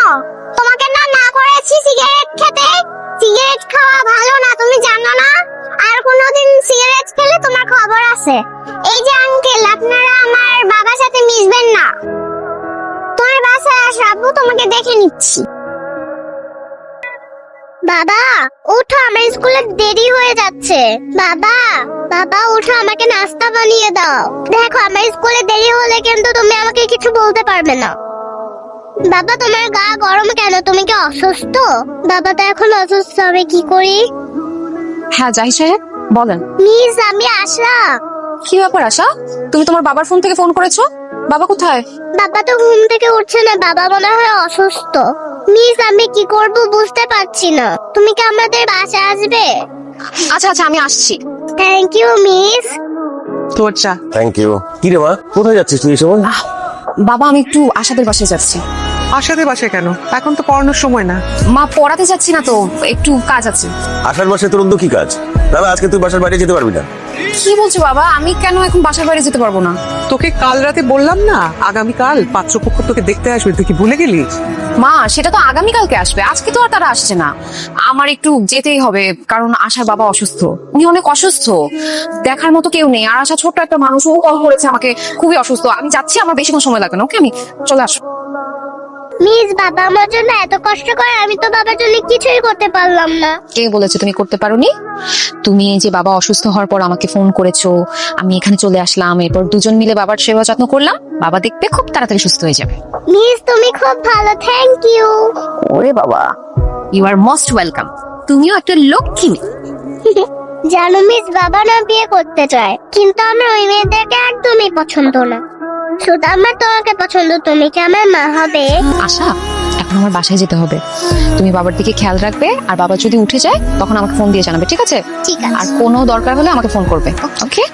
শোনো, তোমাকে না না করেছি সিগারেট খেতে। সিগারেট খাওয়া ভালো না, তুমি জানো না? আর কোনোদিন সিগারেট খেলে তোমার খবর আছে। এই যে আঙ্কেল, আপনারা আমার বাবার সাথে মিশবেন না। তোমার বাসায় আসবো, তোমাকে দেখে নিচ্ছি। বাবা উঠো, আমার স্কুলে দেরি হয়ে যাচ্ছে। বাবা বাবা উঠো, আমাকে নাস্তা বানিয়ে দাও। দেখো আমার স্কুলে দেরি হলে কিন্তু তুমি আমাকে কিছু বলতে পারবে না। বাবা তোমার গা গরম কেন? তুমি কি অসুস্থ? বাবা তো এখন অসুস্থ, হবে কি করি? হ্যাঁ জাহিদ সাহেব বলেন। মিস আমি আসলাম। কি ব্যাপার আশা, তুমি তোমার বাবার ফোন থেকে ফোন করেছো? বাবা কোথায়? বাবা তো ঘুম থেকে উঠছে না, বাবা মনে হয় অসুস্থ। মিস আমি কি করব বুঝতে পারছি না। তুমি কি আমাদের বাসায় আসবে? আচ্ছা আচ্ছা আমি আসছি। Thank you miss. তোর চা। Thank you. কি রে মা, কোথায় যাচ্ছিস তুই এই সময়? বাবা আমি একটু আশাদের বাসায় যাচ্ছি। আশাদের বাসায় কেন? এখন তো পড়ানোর সময় না। মা পড়াতে যাচ্ছি না তো, একটু কাজ আছে। আসার বাসায় তোর অন্য কি কাজ? দাদা আজকে তুই বাসার বাইরে যেতে পারবি না। কি বলছো বাবা? আমি কেন এখন বাসার বাইরে যেতে পারবো না? তোকে কাল রাতে বললাম না আগামীকাল পাত্রপক্ষ তোকে দেখতে আসবে, তুই কি ভুলে গেলি? মা সেটা তো আগামীকালকে আসবে, আজকে তো আর তারা আসছে না। আমার একটু যেতেই হবে, কারণ আশার বাবা অসুস্থ। উনি অনেক অসুস্থ, দেখার মতো কেউ নেই। আর আশা ছোট্ট একটা মানুষ, ও কল করেছে আমাকে, খুবই অসুস্থ। আমি যাচ্ছি, আমার বেশিক্ষণ সময় লাগবে না। ওকে আমি চলে আসবো। মিস বাবা আমার জন্য এত কষ্ট করে, আমি তো বাবার জন্য কিছুই করতে পারলাম না। কে বলেছে তুমি করতে পারোনি? তুমি এই যে বাবা অসুস্থ হওয়ার পর আমাকে ফোন করেছো, আমি এখানে চলে আসলাম, এরপর দুজন মিলে বাবার সেবা যত্ন করলাম। বাবা দেখবে খুব তাড়াতাড়ি সুস্থ হয়ে যাবে। মিস তুমি খুব ভালো, থ্যাংক ইউ। ওরে বাবা, ইউ আর মোস্ট ওয়েলকাম। তুমিও একটা লক্ষ্মী মেয়ে। জানো মিস, বাবা না বিয়ে করতে চায়, কিন্তু আমার ওই মেয়েদেরকে একদমই পছন্দ না। শুধু আমার তোমাকে পছন্দ। তুমি কি আমার মা হবে? আশা এখন আমার বাসায় যেতে হবে, তুমি বাবার দিকে খেয়াল রাখবে। আর বাবা যদি উঠে যায় তখন আমাকে ফোন দিয়ে জানাবে, ঠিক আছে? ঠিক আর আছে। কোনো দরকার হলে আমাকে ফোন করবে, ওকে?